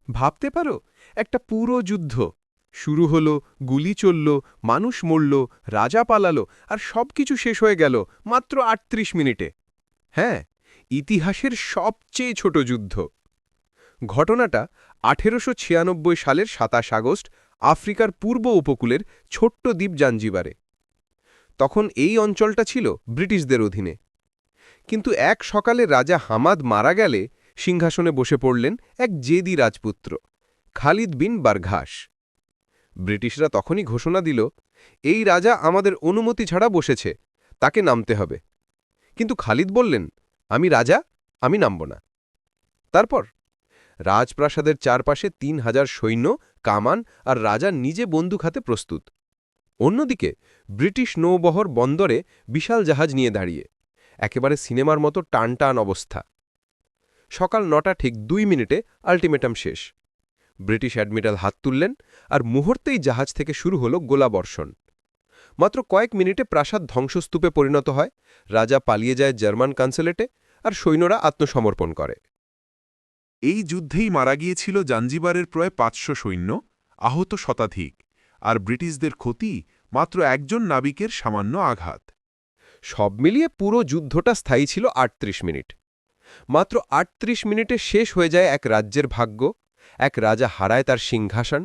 ভাবতে পারো, একটা পুরো যুদ্ধ শুরু হলো, গুলি চলল, মানুষ মরল, রাজা পালালো, আর সবকিছু শেষ হয়ে গেল মাত্র ৩৮ মিনিটে। হ্যাঁ, ইতিহাসের সবচেয়ে ছোট যুদ্ধ। ঘটনাটা ১৮৯৬ সালের ২৭ আগস্ট আফ্রিকার পূর্ব উপকূলের ছোট্ট দ্বীপ জাঞ্জিবারে। তখন এই অঞ্চলটা ছিল ব্রিটিশদের অধীনে। কিন্তু এক সকালে রাজা হামাদ মারা গেলে সিংহাসনে বসে পড়লেন এক জেদি রাজপুত্র, খালিদ বিন বারঘাস। ব্রিটিশরা তখনই ঘোষণা দিল, এই রাজা আমাদের অনুমতি ছাড়া বসেছে, তাকে নামতে হবে। কিন্তু খালিদ বললেন, আমি রাজা, আমি নামব না। তারপর রাজপ্রাসাদের চারপাশে ৩,০০০ সৈন্য, কামান আর রাজা নিজে বন্দুক হাতে প্রস্তুত। অন্যদিকে ব্রিটিশ নৌবহর বন্দরে বিশাল জাহাজ নিয়ে দাঁড়িয়ে, একেবারে সিনেমার মতো টান টান অবস্থা। সকাল ৯টা ঠিক ২ মিনিটে আল্টিমেটাম শেষ। ব্রিটিশ অ্যাডমিরাল হাত তুললেন, আর মুহূর্তেই জাহাজ থেকে শুরু হল গোলাবর্ষণ। মাত্র কয়েক মিনিটে প্রাসাদ ধ্বংসস্তূপে পরিণত হয়, রাজা পালিয়ে যায় জার্মান কনসুলেটে, আর সৈন্যরা আত্মসমর্পণ করে। এই যুদ্ধেই মারা গিয়েছিল জাঞ্জিবারের প্রায় ৫০০ সৈন্য, আহত শতাধিক, আর ব্রিটিশদের ক্ষতি মাত্র একজন নাবিকের সামান্য আঘাত। সব মিলিয়ে পুরো যুদ্ধটা স্থায়ী ছিল ৩৮ মিনিট। মাত্র ৩৮ মিনিটে শেষ হয়ে যায় এক রাজ্যের ভাগ্য, এক রাজা হারায় তার সিংহাসন,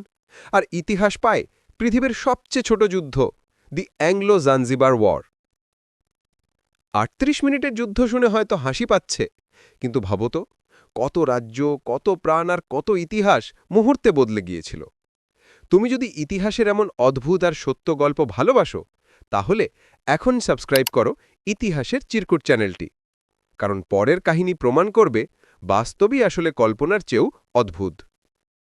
আর ইতিহাস পায় পৃথিবীর সবচেয়ে ছোট যুদ্ধ, দি অ্যাংলো জাঞ্জিবার ওয়ার। ৩৮ মিনিটের যুদ্ধ শুনে হয়তো হাসি পাচ্ছে, কিন্তু ভাবতো, কত রাজ্য, কত প্রাণ আর কত ইতিহাস মুহূর্তে বদলে গিয়েছিল। তুমি যদি ইতিহাসের এমন অদ্ভুত আর সত্য গল্প ভালোবাসো, তাহলে এখন সাবস্ক্রাইব করো ইতিহাসের চিরকুট চ্যানেলটি। কারণ পরের কাহিনী প্রমাণ করবে, বাস্তবই আসলে কল্পনার চেয়েও অদ্ভুত।